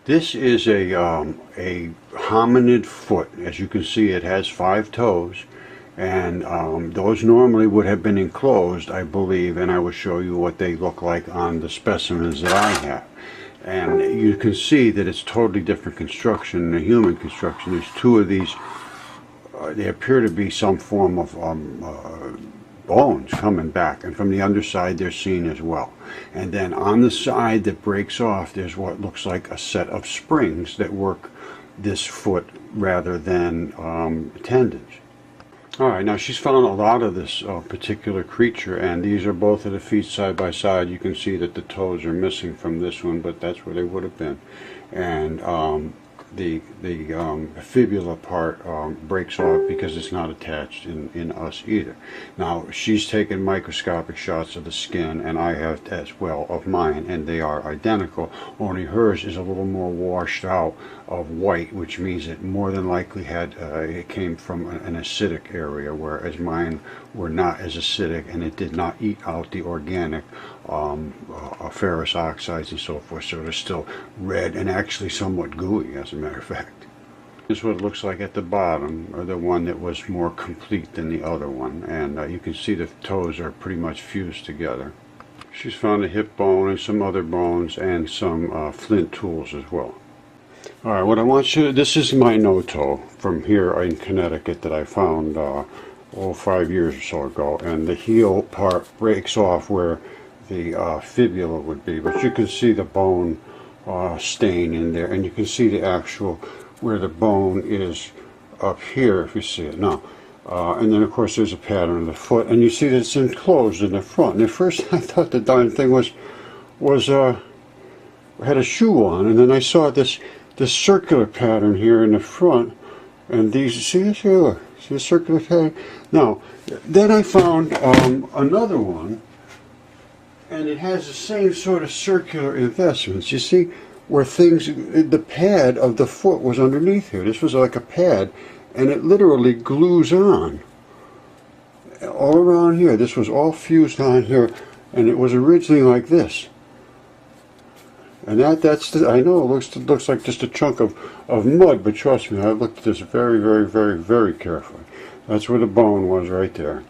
This is a hominid foot. As you can see, it has 5 toes, and those normally would have been enclosed, I believe, and I will show you what they look like on the specimens that I have. And you can see that it's totally different construction than a human construction. There's 2 of these. They appear to be some form of bones coming back, and from the underside they're seen as well. And then on the side that breaks off, there's what looks like a set of springs that work this foot rather than tendons. Alright, now she's found a lot of this particular creature, and these are both of the feet side by side. You can see that the toes are missing from this one, but that's where they would have been. And the fibula part breaks off because it's not attached in us either. Now she's taken microscopic shots of the skin, and I have as well of mine, and they are identical, only hers is a little more washed out of white, which means it more than likely had it came from an acidic area, whereas mine were not as acidic, and it did not eat out the organic ferrous oxides and so forth, so they're still red and actually somewhat gooey, as a matter of fact. This is what it looks like at the bottom, or the one that was more complete than the other one, and you can see the toes are pretty much fused together. She's found a hip bone and some other bones and some flint tools as well. Alright, what I want you to, this is my no-toe from here in Connecticut that I found 5 years or so ago, and the heel part breaks off where the fibula would be, but you can see the bone stain in there, and you can see the actual where the bone is up here if you see it now. And then of course there's a pattern of the foot, and you see that it's enclosed in the front. And at first I thought the darn thing was had a shoe on, and then I saw this circular pattern here in the front, and these, see this here, look, see the circular pattern? Now, then I found another one, and it has the same sort of circular investments. You see where things, the pad of the foot was underneath here. This was like a pad, and it literally glues on all around here. This was all fused on here, and it was originally like this. And that's the, I know it looks like just a chunk of mud, but trust me, I looked at this very, very, very, very carefully. That's where the bone was, right there.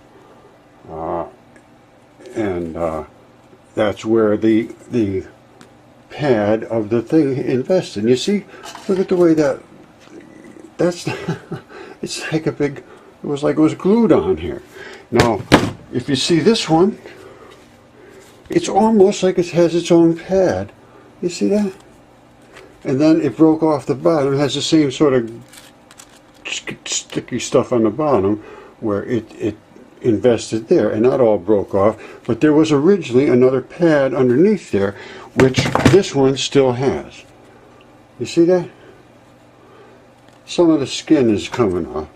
That's where the pad of the thing invested. And you see, look at the way that's it's like a big, it was like it was glued on here. Now, if you see this one, it's almost like it has its own pad. You see that? And then it broke off the bottom. It has the same sort of sticky stuff on the bottom where it invested there, and that all broke off, but there was originally another pad underneath there, which this one still has. You see that? Some of the skin is coming off.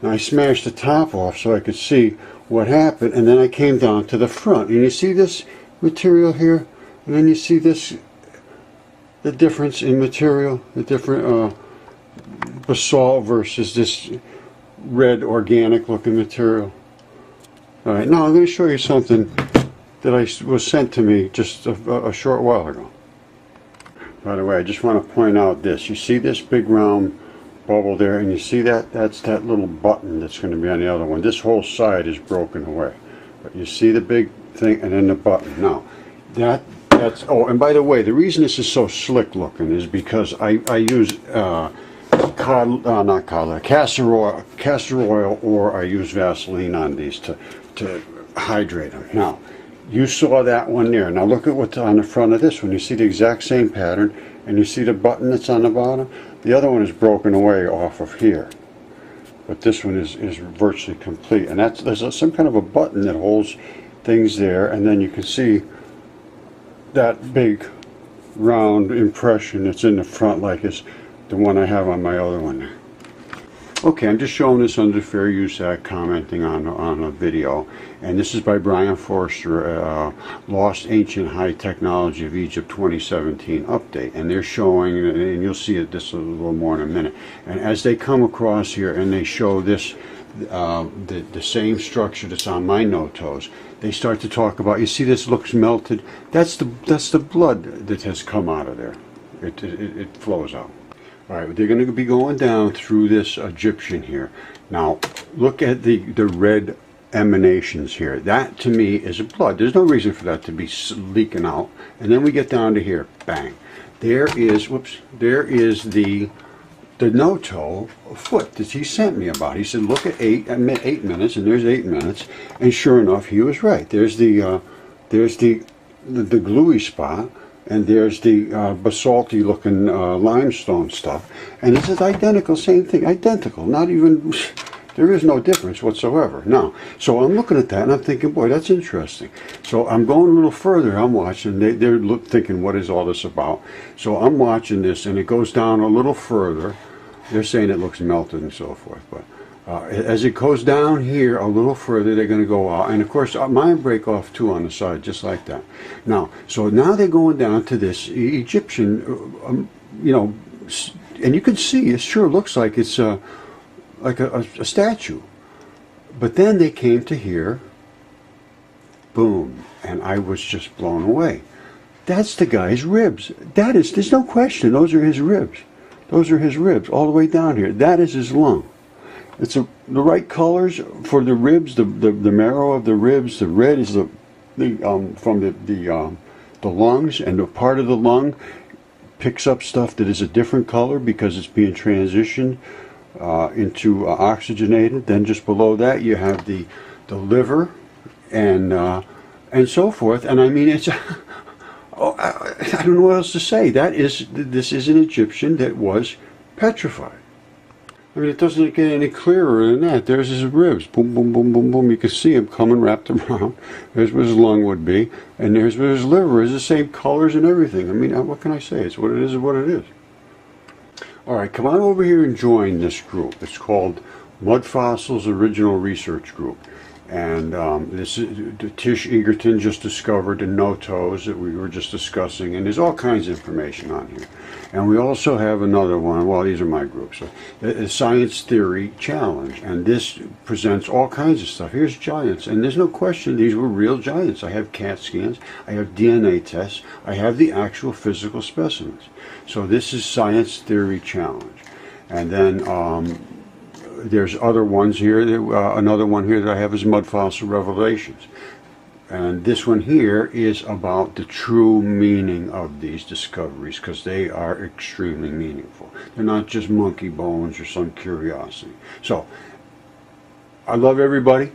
Now I smashed the top off so I could see what happened, and then I came down to the front, and you see this material here, and then you see this, the difference in material, the different basalt versus this red organic looking material. Alright, now I'm going to show you something that was sent to me just a short while ago. By the way, I just want to point out this. You see this big round bubble there, and you see that? That's that little button that's going to be on the other one. This whole side is broken away. But you see the big thing and then the button. Now, that's, oh, and by the way, the reason this is so slick looking is because I use castor oil, or I use Vaseline on these to hydrate them. Now, you saw that one there. Now look at what's on the front of this one. You see the exact same pattern, and you see the button that's on the bottom. The other one is broken away off of here, but this one is virtually complete. And there's some kind of a button that holds things there, and then you can see that big round impression that's in the front, like it's the one I have on my other one there. Okay, I'm just showing this under Fair Use Act, commenting on a video, and this is by Brian Forster, Lost Ancient High Technology of Egypt 2017 update, and they're showing, and you'll see this a little more in a minute, and as they come across here and they show this, the same structure that's on my no-toes, they start to talk about, you see this looks melted, that's the blood that has come out of there. it flows out. All right, they're going to be going down through this Egyptian here. Now, look at the red emanations here. That to me is blood. There's no reason for that to be leaking out. And then we get down to here, bang. There is, whoops, there is the no-toe foot that he sent me about. He said, look at 8 minutes, and there's 8 minutes. And sure enough, he was right. There's the gluey spot, and there's the basalty looking limestone stuff, and it's identical, same thing, identical, not even, there is no difference whatsoever. Now, so I'm looking at that and I'm thinking, boy, that's interesting. So I'm going a little further, I'm watching, they're thinking, what is all this about? So I'm watching this, and it goes down a little further. They're saying it looks melted and so forth, but as it goes down here a little further, they're going to go out. And of course, mine break off too on the side, just like that. Now, so now they're going down to this Egyptian, you know, and you can see it sure looks like it's like a statue. But then they came to here, boom, and I was just blown away. That's the guy's ribs. That is, there's no question, those are his ribs. Those are his ribs all the way down here. That is his lung. It's the right colors for the ribs, the marrow of the ribs. The red is from the lungs, and the part of the lung picks up stuff that is a different color because it's being transitioned into oxygenated. Then just below that you have the liver and so forth. And I mean, it's oh, I don't know what else to say. This is an Egyptian that was petrified. I mean, it doesn't get any clearer than that. There's his ribs. Boom, boom, boom, boom, boom. You can see him coming wrapped around. There's where his lung would be. And there's where his liver is. The same colors and everything. I mean, what can I say? It's what it is what it is. All right, come on over here and join this group. It's called Mud Fossils Original Research Group. And this is Tish Egerton just discovered the no-toes that we were just discussing, and there's all kinds of information on here. And we also have another one, well, these are my groups, a Science Theory Challenge, and this presents all kinds of stuff. Here's giants, and there's no question these were real giants. I have CAT scans, I have DNA tests, I have the actual physical specimens. So this is Science Theory Challenge. And then there's other ones here. Another one here that I have is Mud Fossil Revelations. And this one here is about the true meaning of these discoveries, because they are extremely meaningful. They're not just monkey bones or some curiosity. So, I love everybody.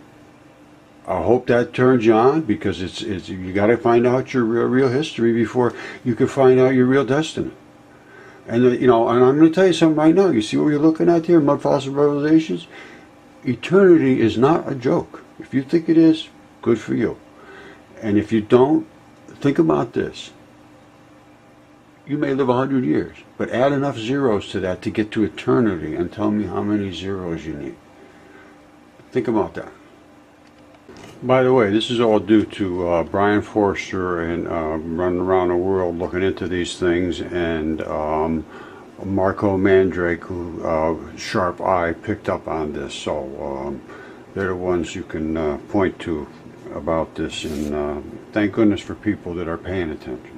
I hope that turns you on, because it's you got to find out your real history before you can find out your real destiny. And you know, and I'm going to tell you something right now. You see what you're looking at here, Mud Fossil Revelations? Eternity is not a joke. If you think it is, good for you. And if you don't, think about this. You may live 100 years, but add enough zeros to that to get to eternity and tell me how many zeros you need. Think about that. By the way, this is all due to Brian Forster and running around the world looking into these things, and Marco Mandrake, who sharp eye picked up on this. So they're the ones you can point to about this, and thank goodness for people that are paying attention.